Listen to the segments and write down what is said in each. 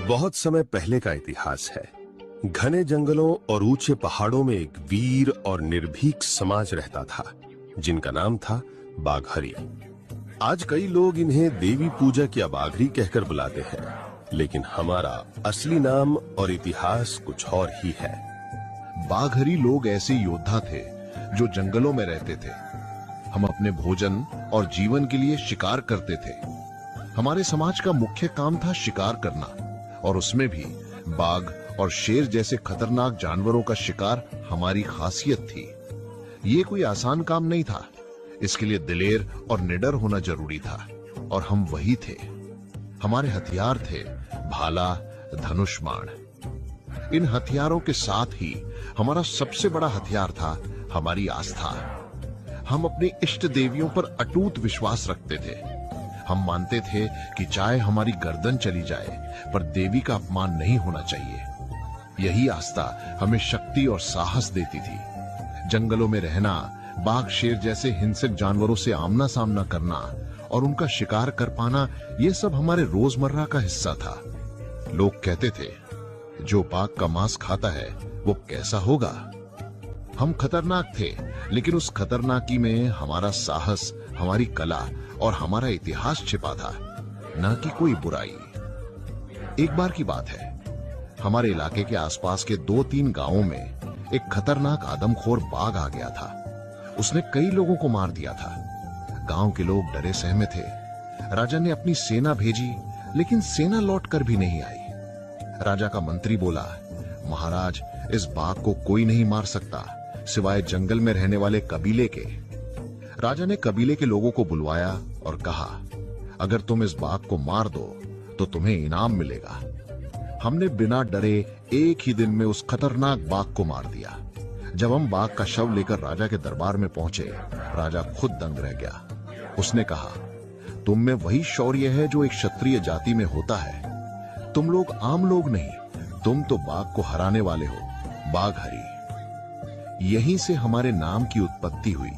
बहुत समय पहले का इतिहास है। घने जंगलों और ऊंचे पहाड़ों में एक वीर और निर्भीक समाज रहता था जिनका नाम था बाघरी। आज कई लोग इन्हें देवी पूजक या बाघरी कहकर बुलाते हैं, लेकिन हमारा असली नाम और इतिहास कुछ और ही है। बाघरी लोग ऐसे योद्धा थे जो जंगलों में रहते थे। हम अपने भोजन और जीवन के लिए शिकार करते थे। हमारे समाज का मुख्य काम था शिकार करना, और उसमें भी बाघ और शेर जैसे खतरनाक जानवरों का शिकार हमारी खासियत थी। ये कोई आसान काम नहीं था। इसके लिए दिलेर और निडर होना जरूरी था, और हम वही थे। हमारे हथियार थे भाला, धनुष, बाण। इन हथियारों के साथ ही हमारा सबसे बड़ा हथियार था हमारी आस्था। हम अपनी इष्ट देवियों पर अटूट विश्वास रखते थे। हम मानते थे कि चाहे हमारी गर्दन चली जाए, पर देवी का अपमान नहीं होना चाहिए। यही आस्था हमें शक्ति और साहस देती थी। जंगलों में रहना, बाघ शेर जैसे हिंसक जानवरों से आमना सामना करना और उनका शिकार कर पाना, यह सब हमारे रोजमर्रा का हिस्सा था। लोग कहते थे, जो बाघ का मांस खाता है वो कैसा होगा। हम खतरनाक थे, लेकिन उस खतरनाकी में हमारा साहस, हमारी कला और हमारा इतिहास छिपा था, न कि कोई बुराई। एक बार की बात है, हमारे इलाके के आसपास के 2-3 गांवों में एक खतरनाक आदमखोर बाघ आ गया था। उसने कई लोगों को मार दिया था। गांव के लोग डरे सहमे थे। राजा ने अपनी सेना भेजी, लेकिन सेना लौट कर भी नहीं आई। राजा का मंत्री बोला, महाराज, इस बाघ को कोई नहीं मार सकता सिवाय जंगल में रहने वाले कबीले के। राजा ने कबीले के लोगों को बुलवाया और कहा, अगर तुम इस बाघ को मार दो तो तुम्हें इनाम मिलेगा। हमने बिना डरे एक ही दिन में उस खतरनाक बाघ को मार दिया। जब हम बाघ का शव लेकर राजा के दरबार में पहुंचे, राजा खुद दंग रह गया। उसने कहा, तुम में वही शौर्य है जो एक क्षत्रिय जाति में होता है। तुम लोग आम लोग नहीं, तुम तो बाघ को हराने वाले हो, बाघरी। यहीं से हमारे नाम की उत्पत्ति हुई,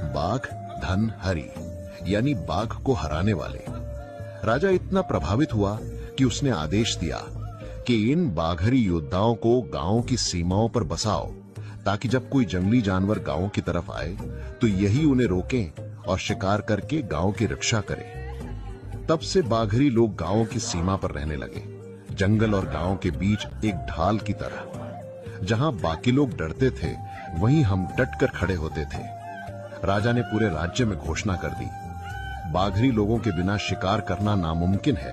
बाघ धन हरि, यानी बाघ को हराने वाले। राजा इतना प्रभावित हुआ कि उसने आदेश दिया कि इन बाघरी योद्धाओं को गांव की सीमाओं पर बसाओ, ताकि जब कोई जंगली जानवर गांव की तरफ आए तो यही उन्हें रोकें और शिकार करके गांव की रक्षा करें। तब से बाघरी लोग गांव की सीमा पर रहने लगे, जंगल और गांव के बीच एक ढाल की तरह। जहां बाकी लोग डरते थे, वहीं हम डट कर खड़े होते थे। राजा ने पूरे राज्य में घोषणा कर दी, बाघरी लोगों के बिना शिकार करना नामुमकिन है।